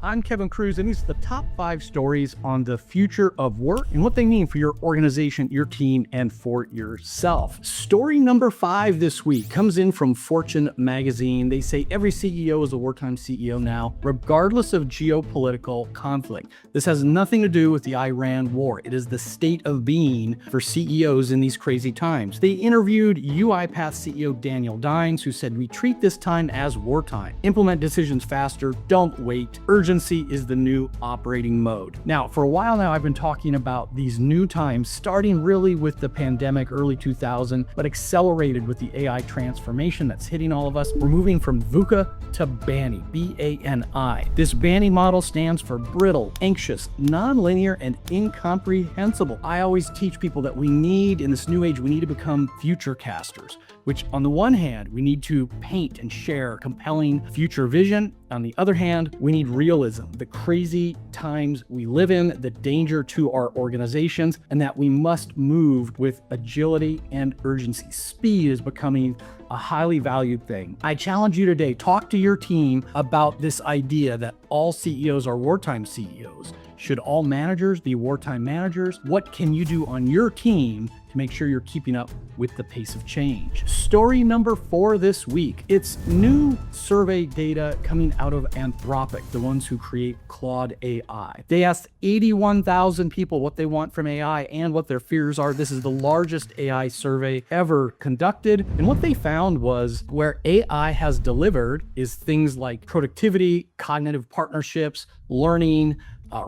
I'm Kevin Kruse, and these are the top 5 stories on the future of work and what they mean for your organization, your team, and for yourself. Story number 5 this week comes in from Fortune magazine. They say every CEO is a wartime CEO now, regardless of geopolitical conflict. This has nothing to do with the Iran war. It is the state of being for CEOs in these crazy times. They interviewed UiPath CEO Daniel Dines, who said, "We treat this time as wartime. Implement decisions faster, don't wait. Urgency is the new operating mode." Now, for a while now, I've been talking about these new times, starting really with the pandemic, early 2000, but accelerated with the AI transformation that's hitting all of us. We're moving from VUCA to BANI, B-A-N-I. This BANI model stands for brittle, anxious, nonlinear, and incomprehensible. I always teach people that we need, in this new age, we need to become future casters, which on the one hand, we need to paint and share compelling future vision. On the other hand, we need realism, the crazy times we live in, the danger to our organizations, and that we must move with agility and urgency. Speed is becoming a highly valued thing. I challenge you today, talk to your team about this idea that all CEOs are wartime CEOs. Should all managers be wartime managers? What can you do on your team to make sure you're keeping up with the pace of change? Story number 4 this week. It's new survey data coming out of Anthropic, the ones who create Claude AI. They asked 81,000 people what they want from AI and what their fears are. This is the largest AI survey ever conducted. And what they found was where AI has delivered is things like productivity, cognitive partnerships, learning,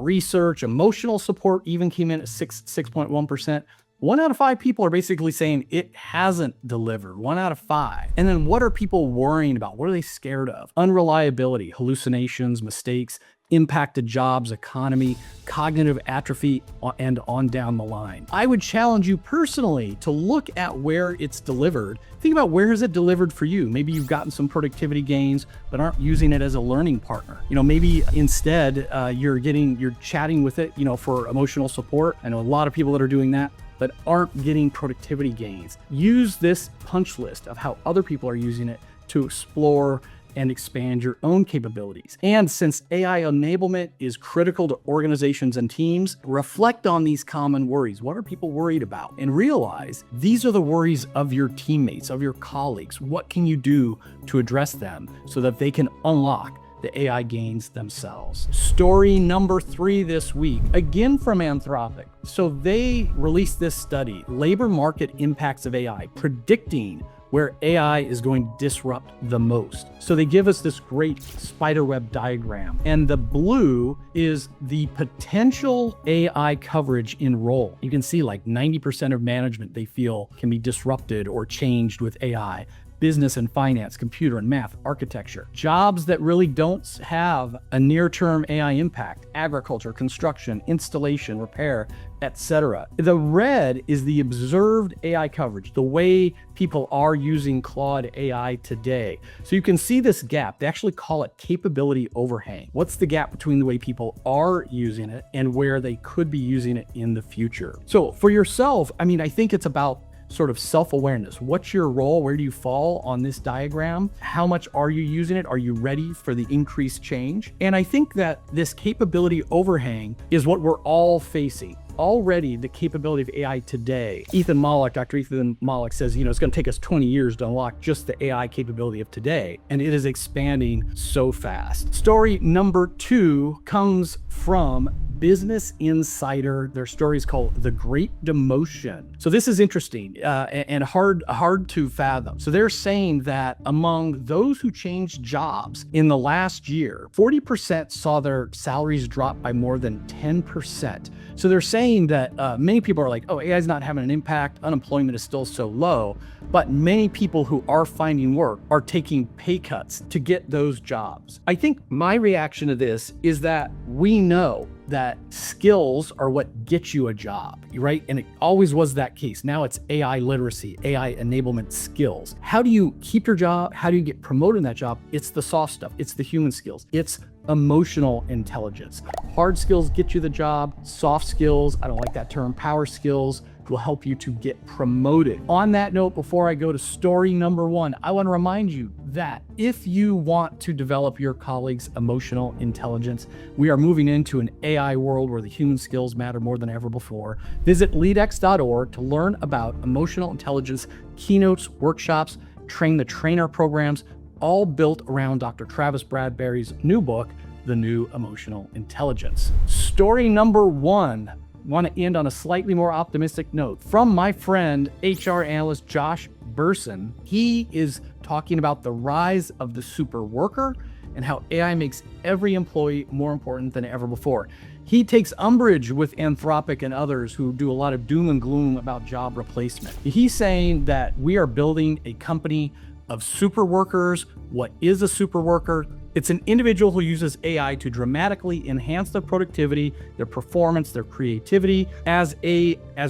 research, emotional support even came in at 6.1%. 1 out of 5 people are basically saying it hasn't delivered. 1 out of 5. And then what are people worrying about? What are they scared of? Unreliability, hallucinations, mistakes, impacted jobs, economy, cognitive atrophy, and on down the line. I would challenge you personally to look at where it's delivered. Think about where is it delivered for you. Maybe you've gotten some productivity gains, but aren't using it as a learning partner. Maybe instead you're chatting with it, for emotional support. I know a lot of people that are doing that, but aren't getting productivity gains. Use this punch list of how other people are using it to explore and expand your own capabilities. And since AI enablement is critical to organizations and teams, reflect on these common worries. What are people worried about? And realize these are the worries of your teammates, of your colleagues. What can you do to address them so that they can unlock the AI gains themselves? Story number 3 this week, again from Anthropic. So they released this study, Labor Market Impacts of AI, predicting where AI is going to disrupt the most. So they give us this great spiderweb diagram, and the blue is the potential AI coverage in role. You can see like 90% of management they feel can be disrupted or changed with AI. Business and finance, computer and math, architecture. Jobs that really don't have a near-term AI impact, agriculture, construction, installation, repair, etc. The red is the observed AI coverage, the way people are using Claude AI today. So you can see this gap. They actually call it capability overhang. What's the gap between the way people are using it and where they could be using it in the future? So for yourself, I think it's about sort of self-awareness. What's your role? Where do you fall on this diagram? How much are you using it? Are you ready for the increased change? And I think that this capability overhang is what we're all facing. Already the capability of AI today, Dr. Ethan Mollick says, it's going to take us 20 years to unlock just the AI capability of today. And it is expanding so fast. Story number 2 comes from Business Insider. Their story is called The Great Demotion. So this is interesting and hard to fathom. So they're saying that among those who changed jobs in the last year, 40% saw their salaries drop by more than 10%. So they're saying that many people are like, oh, AI is not having an impact. Unemployment is still so low. But many people who are finding work are taking pay cuts to get those jobs. I think my reaction to this is that we know that skills are what gets you a job, right? And it always was that case. Now it's AI literacy, AI enablement skills. How do you keep your job? How do you get promoted in that job? It's the soft stuff. It's the human skills. It's emotional intelligence. Hard skills get you the job. Soft skills, I don't like that term, power skills, will help you to get promoted. On that note, before I go to story number 1, I want to remind you that if you want to develop your colleagues' emotional intelligence, we are moving into an AI world where the human skills matter more than ever before. Visit leadx.org to learn about emotional intelligence keynotes, workshops, train the trainer programs, all built around Dr. Travis Bradberry's new book, The New Emotional Intelligence. Story number 1. I want to end on a slightly more optimistic note from my friend, HR analyst Josh Bersin. He is talking about the rise of the super worker and how AI makes every employee more important than ever before. He takes umbrage with Anthropic and others who do a lot of doom and gloom about job replacement. He's saying that we are building a company of super workers. What is a super worker? It's an individual who uses AI to dramatically enhance their productivity, their performance, their creativity. As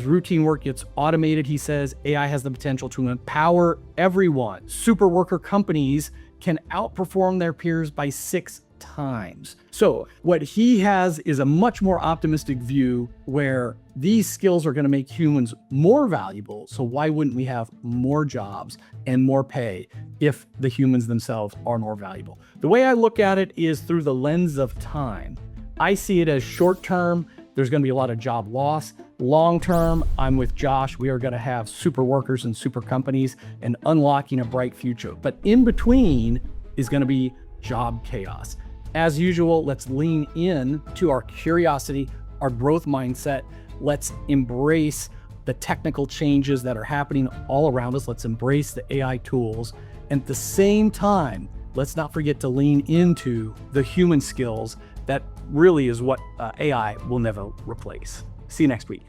routine work gets automated, he says, AI has the potential to empower everyone. Super worker companies can outperform their peers by 6 times. So what he has is a much more optimistic view where these skills are going to make humans more valuable. So why wouldn't we have more jobs and more pay if the humans themselves are more valuable? The way I look at it is through the lens of time. I see it as short term. There's going to be a lot of job loss. Long term, I'm with Josh. We are going to have super workers and super companies and unlocking a bright future. But in between is going to be job chaos. As usual, let's lean in to our curiosity, our growth mindset. Let's embrace the technical changes that are happening all around us. Let's embrace the AI tools. And at the same time, let's not forget to lean into the human skills that really is what AI will never replace. See you next week.